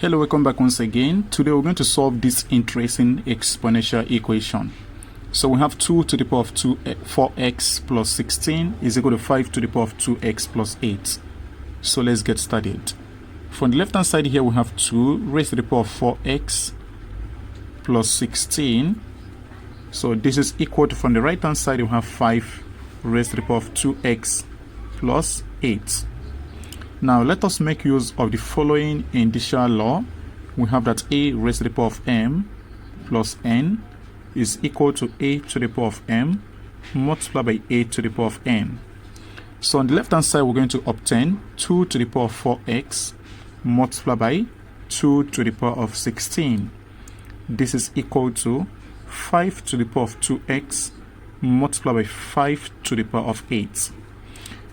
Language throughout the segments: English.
Hello, welcome back once again. Today we're going to solve this interesting exponential equation. So we have 2 to the power of 4x plus 16 is equal to 5 to the power of 2x plus 8. So let's get started. From the left hand side here we have 2 raised to the power of 4x plus 16. So this is equal to, from the right hand side we have 5 raised to the power of 2x plus 8. Now let us make use of the following initial law. We have that a raised to the power of m plus n is equal to a to the power of m multiplied by a to the power of n. So on the left hand side we're going to obtain 2 to the power of 4x multiplied by 2 to the power of 16. This is equal to 5 to the power of 2x multiplied by 5 to the power of 8.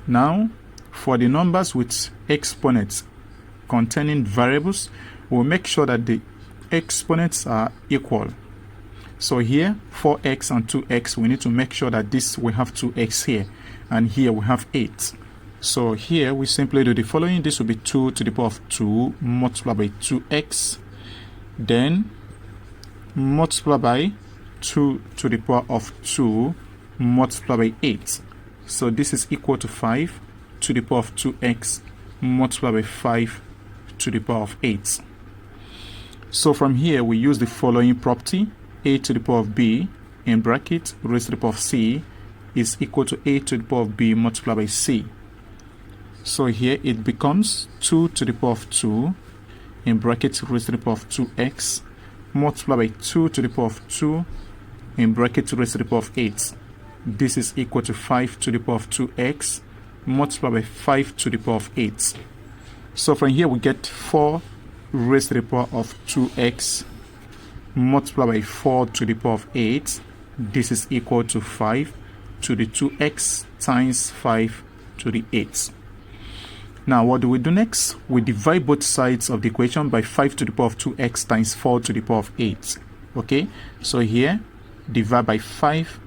Now for the numbers with exponents containing variables, we'll make sure that the exponents are equal. So here 4x and 2x, we need to make sure that this we have 2x here, and here we have 8. So here we simply do the following. This will be 2 to the power of 2 multiplied by 2x, then multiply by 2 to the power of 2 multiplied by 8. So this is equal to 5 to the power of 2x multiplied by 5 to the power of 8. So from here we use the following property: a to the power of b in bracket raised to the power of c is equal to a to the power of b multiplied by c. So here it becomes 2 to the power of 2 in bracket raised to the power of 2x multiplied by 2 to the power of 2 in bracket raised to the power of 8. This is equal to 5 to the power of 2x multiplied by 5 to the power of 8. So from here we get 4 raised to the power of 2x multiplied by 4 to the power of 8. This is equal to 5 to the 2x times 5 to the 8. Now what do we do next? We divide both sides of the equation by 5 to the power of 2x times 4 to the power of 8. Okay, so here divide by 5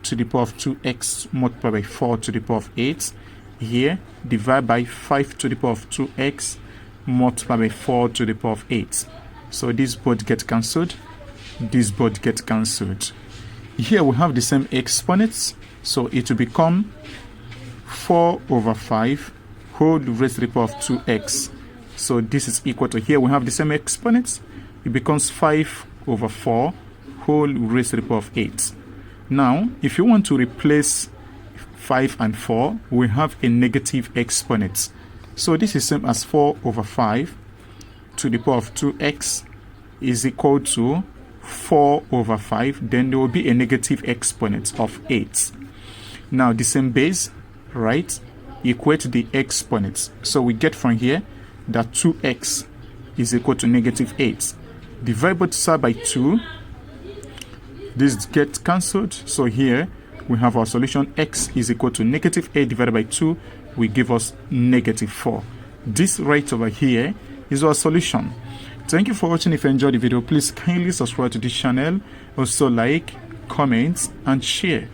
to the power of 2x multiplied by 4 to the power of 8. Here divide by 5 to the power of 2x multiplied by 4 to the power of 8. So these both get cancelled, these both get cancelled. Here we have the same exponents, so it will become 4 over 5 whole raised to the power of 2x. So this is equal to, here we have the same exponents, it becomes 5 over 4 whole raised to the power of 8. Now, if you want to replace 5 and 4, we have a negative exponent. So this is same as 4 over 5 to the power of 2x is equal to 4 over 5. Then there will be a negative exponent of 8. Now, the same base, right, equate the exponents. So we get from here that 2x is equal to negative 8. Divide both sides by 2. This gets cancelled, so here we have our solution. X is equal to negative 8 divided by 2 will give us negative 4. This right over here is our solution. Thank you for watching. If you enjoyed the video, please kindly subscribe to this channel. Also like, comment and share.